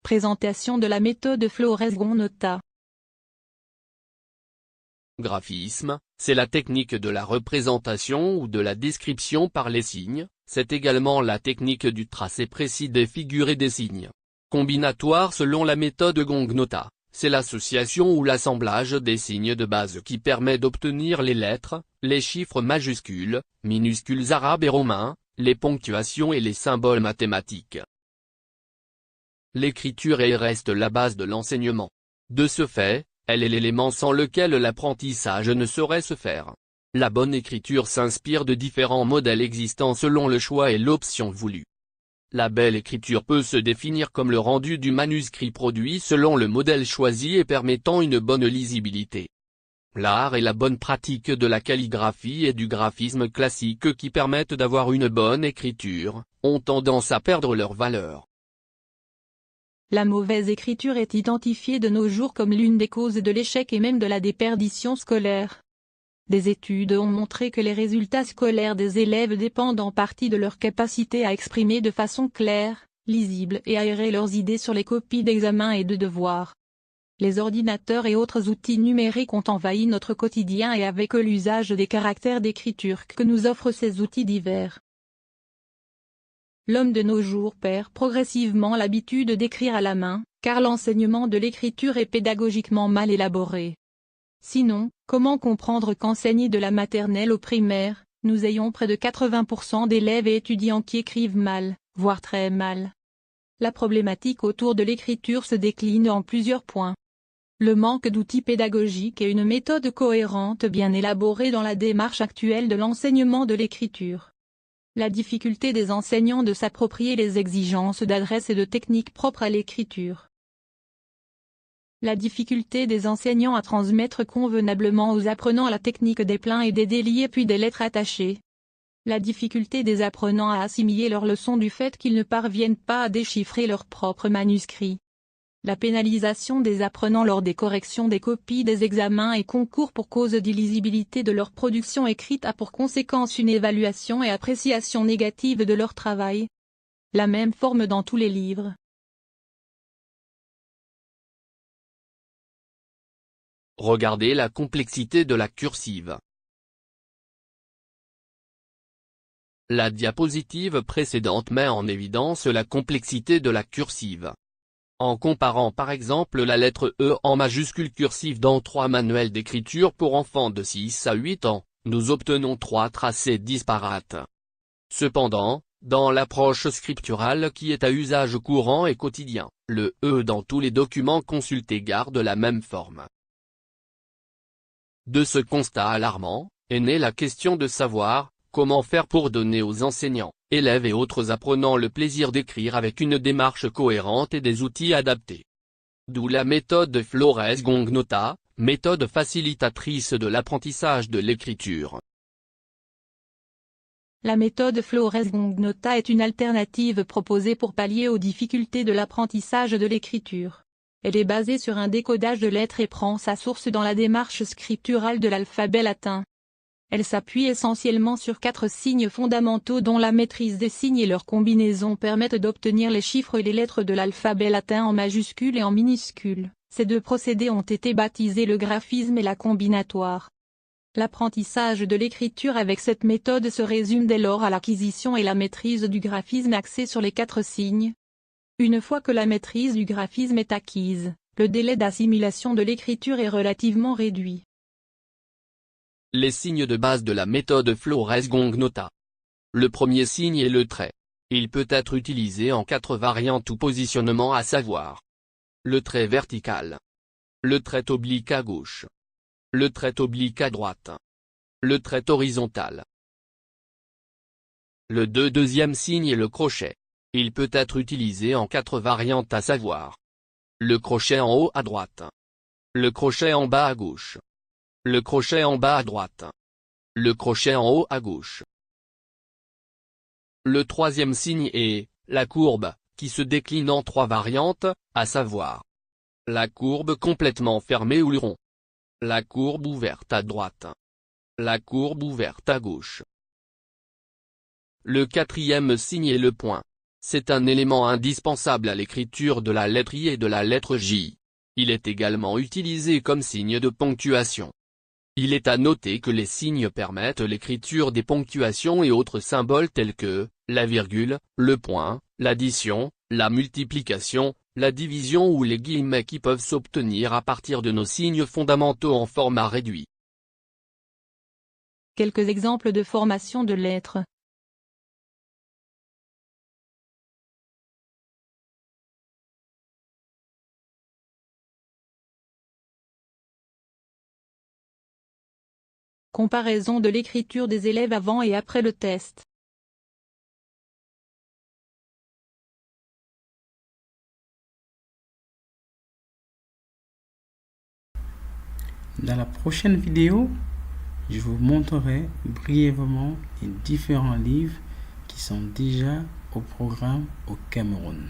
Présentation de la méthode Flores-Gonota. Graphisme, c'est la technique de la représentation ou de la description par les signes, c'est également la technique du tracé précis des figures et des signes. Combinatoire selon la méthode Gonota, c'est l'association ou l'assemblage des signes de base qui permet d'obtenir les lettres, les chiffres majuscules, minuscules arabes et romains, les ponctuations et les symboles mathématiques. L'écriture est et reste la base de l'enseignement. De ce fait, elle est l'élément sans lequel l'apprentissage ne saurait se faire. La bonne écriture s'inspire de différents modèles existants selon le choix et l'option voulue. La belle écriture peut se définir comme le rendu du manuscrit produit selon le modèle choisi et permettant une bonne lisibilité. L'art et la bonne pratique de la calligraphie et du graphisme classique qui permettent d'avoir une bonne écriture, ont tendance à perdre leur valeur. La mauvaise écriture est identifiée de nos jours comme l'une des causes de l'échec et même de la déperdition scolaire. Des études ont montré que les résultats scolaires des élèves dépendent en partie de leur capacité à exprimer de façon claire, lisible et aérer leurs idées sur les copies d'examens et de devoirs. Les ordinateurs et autres outils numériques ont envahi notre quotidien et avec eux l'usage des caractères d'écriture que nous offrent ces outils divers. L'homme de nos jours perd progressivement l'habitude d'écrire à la main, car l'enseignement de l'écriture est pédagogiquement mal élaboré. Sinon, comment comprendre qu'enseigner de la maternelle au primaire, nous ayons près de 80% d'élèves et étudiants qui écrivent mal, voire très mal. La problématique autour de l'écriture se décline en plusieurs points. Le manque d'outils pédagogiques et une méthode cohérente bien élaborée dans la démarche actuelle de l'enseignement de l'écriture. La difficulté des enseignants de s'approprier les exigences d'adresse et de technique propres à l'écriture. La difficulté des enseignants à transmettre convenablement aux apprenants la technique des pleins et des déliés puis des lettres attachées. La difficulté des apprenants à assimiler leurs leçons du fait qu'ils ne parviennent pas à déchiffrer leurs propres manuscrits. La pénalisation des apprenants lors des corrections des copies des examens et concours pour cause d'illisibilité de leur production écrite a pour conséquence une évaluation et appréciation négative de leur travail. La même forme dans tous les livres. Regardez la complexité de la cursive. La diapositive précédente met en évidence la complexité de la cursive. En comparant par exemple la lettre E en majuscule cursive dans 3 manuels d'écriture pour enfants de 6 à 8 ans, nous obtenons 3 tracés disparates. Cependant, dans l'approche scripturale qui est à usage courant et quotidien, le E dans tous les documents consultés garde la même forme. De ce constat alarmant, est née la question de savoir, comment faire pour donner aux enseignants, élèves et autres apprenants le plaisir d'écrire avec une démarche cohérente et des outils adaptés. D'où la méthode Flores-Gonota, méthode facilitatrice de l'apprentissage de l'écriture. La méthode Flores-Gonota est une alternative proposée pour pallier aux difficultés de l'apprentissage de l'écriture. Elle est basée sur un décodage de lettres et prend sa source dans la démarche scripturale de l'alphabet latin. Elle s'appuie essentiellement sur 4 signes fondamentaux dont la maîtrise des signes et leur combinaison permettent d'obtenir les chiffres et les lettres de l'alphabet latin en majuscules et en minuscules. Ces 2 procédés ont été baptisés le graphisme et la combinatoire. L'apprentissage de l'écriture avec cette méthode se résume dès lors à l'acquisition et la maîtrise du graphisme axé sur les 4 signes. Une fois que la maîtrise du graphisme est acquise, le délai d'assimilation de l'écriture est relativement réduit. Les signes de base de la méthode Flores-Gonota. Le premier signe est le trait. Il peut être utilisé en 4 variantes ou positionnements à savoir. Le trait vertical. Le trait oblique à gauche. Le trait oblique à droite. Le trait horizontal. Le deuxième signe est le crochet. Il peut être utilisé en 4 variantes à savoir. Le crochet en haut à droite. Le crochet en bas à gauche. Le crochet en bas à droite. Le crochet en haut à gauche. Le troisième signe est la courbe, qui se décline en 3 variantes, à savoir la courbe complètement fermée ou le rond. La courbe ouverte à droite. La courbe ouverte à gauche. Le quatrième signe est le point. C'est un élément indispensable à l'écriture de la lettre I et de la lettre J. Il est également utilisé comme signe de ponctuation. Il est à noter que les signes permettent l'écriture des ponctuations et autres symboles tels que la virgule, le point, l'addition, la multiplication, la division ou les guillemets qui peuvent s'obtenir à partir de nos signes fondamentaux en format réduit. Quelques exemples de formation de lettres. Comparaison de l'écriture des élèves avant et après le test. Dans la prochaine vidéo, je vous montrerai brièvement les différents livres qui sont déjà au programme au Cameroun.